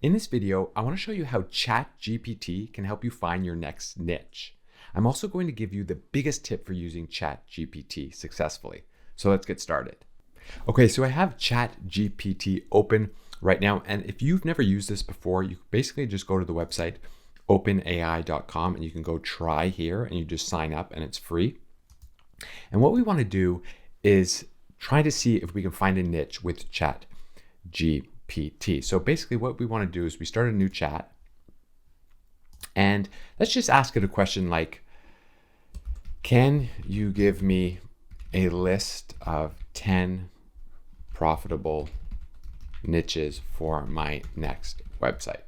In this video, I want to show you how ChatGPT can help you find your next niche. I'm also going to give you the biggest tip for using ChatGPT successfully. So let's get started. Okay, so I have ChatGPT open right now. And if you've never used this before, you basically just go to the website openai.com and you can go try here and you just sign up and it's free. And what we want to do is try to see if we can find a niche with ChatGPT. So basically what we want to do is we start a new chat and let's just ask it a question like, can you give me a list of 10 profitable niches for my next website?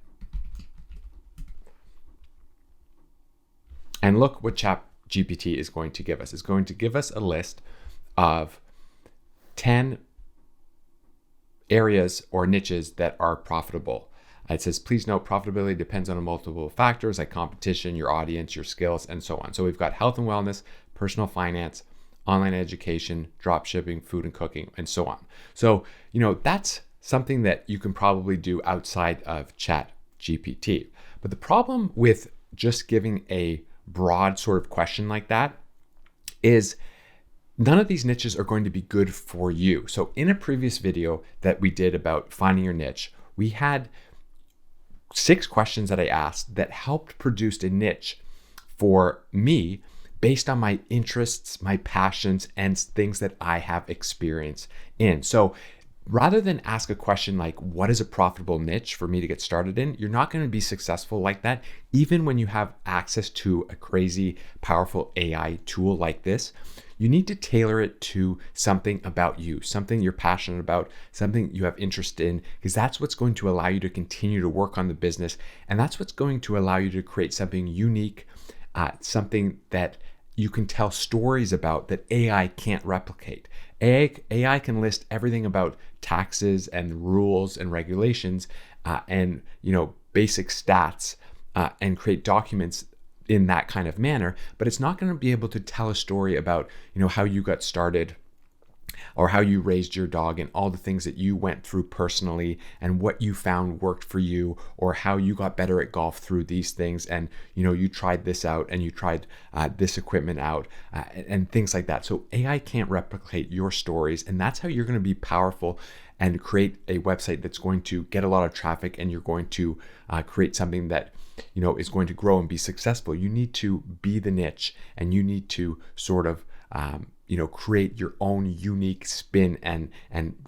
And look what ChatGPT is going to give us. It's going to give us a list of 10 areas or niches that are profitable. It says, please note, profitability depends on multiple factors like competition, your audience, your skills, and so on. So we've got health and wellness, personal finance, online education, drop shipping, food and cooking, and so on. So, that's something that you can probably do outside of ChatGPT. But the problem with just giving a broad sort of question like that is none of these niches are going to be good for you. So in a previous video that we did about finding your niche, we had 6 questions that I asked that helped produce a niche for me based on my interests, my passions, and things that I have experience in. So rather than ask a question like, what is a profitable niche for me to get started in? You're not going to be successful like that, even when you have access to a crazy, powerful AI tool like this. You need to tailor it to something about you, something you're passionate about, something you have interest in, because that's what's going to allow you to continue to work on the business. And that's what's going to allow you to create something unique, something that you can tell stories about that AI can't replicate. AI can list everything about taxes and rules and regulations and basic stats and create documents in that kind of manner, but it's not going to be able to tell a story about how you got started or how you raised your dog and all the things that you went through personally and what you found worked for you, or how you got better at golf through these things and you tried this out and you tried this equipment out and things like that. So AI can't replicate your stories, and that's how you're going to be powerful and create a website that's going to get a lot of traffic, and you're going to create something that is going to grow and be successful. You need to be the niche, and you need to sort of create your own unique spin and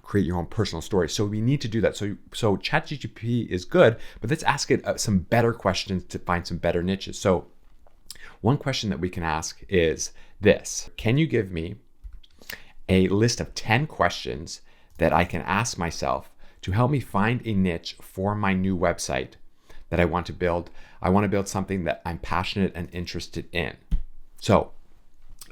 create your own personal story. So we need to do that. So ChatGPT is good, but let's ask it some better questions to find some better niches. So one question that we can ask is this: can you give me a list of 10 questions that I can ask myself to help me find a niche for my new website that I want to build? I want to build something that I'm passionate and interested in. So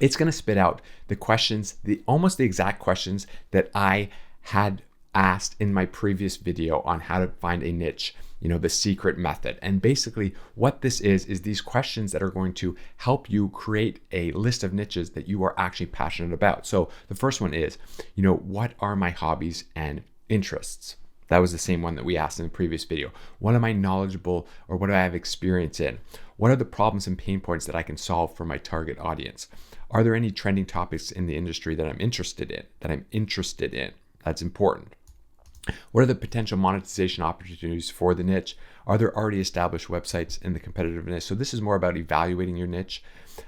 it's going to spit out the questions, almost the exact questions that I had asked in my previous video on how to find a niche, the secret method. And basically what this is these questions that are going to help you create a list of niches that you are actually passionate about. So the first one is, what are my hobbies and interests? That was the same one that we asked in the previous video. What am I knowledgeable, or what do I have experience in? What are the problems and pain points that I can solve for my target audience? Are there any trending topics in the industry that I'm interested in? That's important. What are the potential monetization opportunities for the niche? Are there already established websites in the competitive niche? So this is more about evaluating your niche.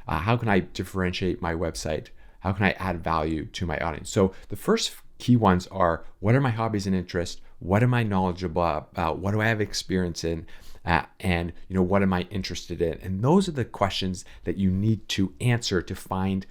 How can I differentiate my website? How can I add value to my audience? So the first key ones are, what are my hobbies and interests? What am I knowledgeable about? What do I have experience in? And what am I interested in? And those are the questions that you need to answer to find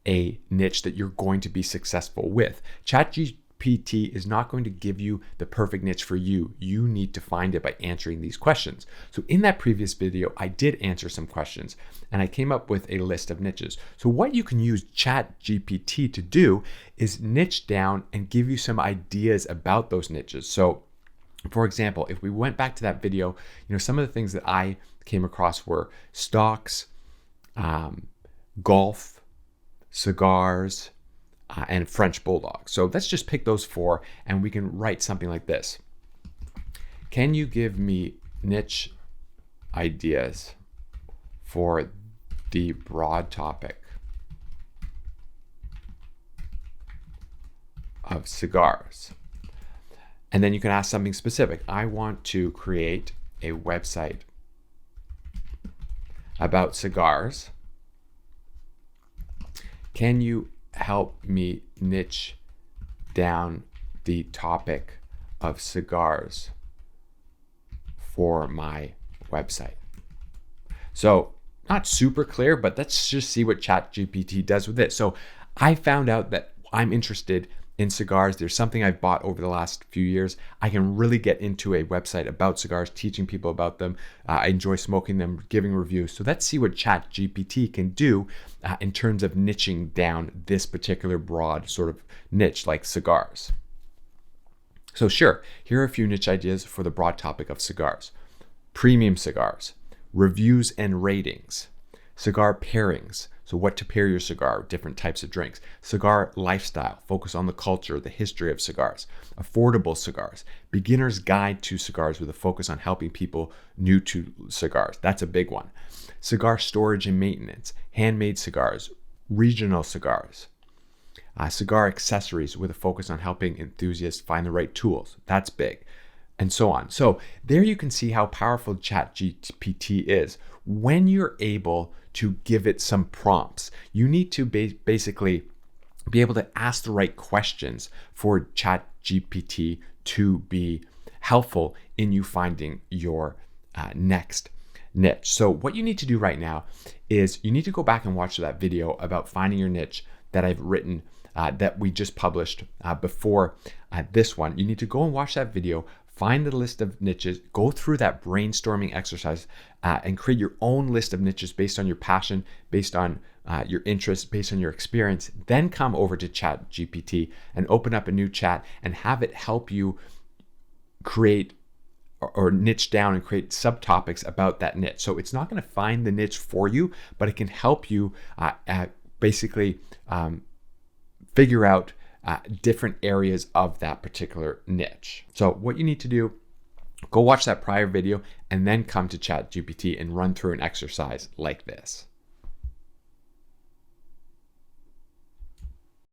a niche that you're going to be successful with. ChatGPT is not going to give you the perfect niche for you. You need to find it by answering these questions. So in that previous video, I did answer some questions and I came up with a list of niches. So what you can use ChatGPT to do is niche down and give you some ideas about those niches. So for example, if we went back to that video, some of the things that I came across were stocks, golf, cigars, and French bulldogs. So let's just pick those 4 and we can write something like this. Can you give me niche ideas for the broad topic of cigars? And then you can ask something specific. I want to create a website about cigars. Can you help me niche down the topic of cigars for my website? So not super clear, but let's just see what ChatGPT does with it. So I found out that I'm interested in cigars. There's something I've bought over the last few years. I can really get into a website about cigars, teaching people about them. I enjoy smoking them, giving reviews. So let's see what ChatGPT can do in terms of niching down this particular broad sort of niche like cigars. So sure, here are a few niche ideas for the broad topic of cigars. Premium cigars, reviews and ratings, cigar pairings. So what to pair your cigar with different types of drinks. Cigar lifestyle, focus on the culture, the history of cigars. Affordable cigars, beginner's guide to cigars with a focus on helping people new to cigars. That's a big one. Cigar storage and maintenance, handmade cigars, regional cigars. Cigar accessories with a focus on helping enthusiasts find the right tools. That's big. And so on. So there you can see how powerful ChatGPT is. When you're able to give it some prompts, you need to basically be able to ask the right questions for ChatGPT to be helpful in you finding your next niche. So what you need to do right now is you need to go back and watch that video about finding your niche that I've written that we just published before this one. You need to go and watch that video, find the list of niches, go through that brainstorming exercise and create your own list of niches based on your passion, based on your interests, based on your experience. Then come over to ChatGPT and open up a new chat and have it help you create or niche down and create subtopics about that niche. So it's not going to find the niche for you, but it can help you basically figure out different areas of that particular niche. So what you need to do, go watch that prior video and then come to ChatGPT and run through an exercise like this.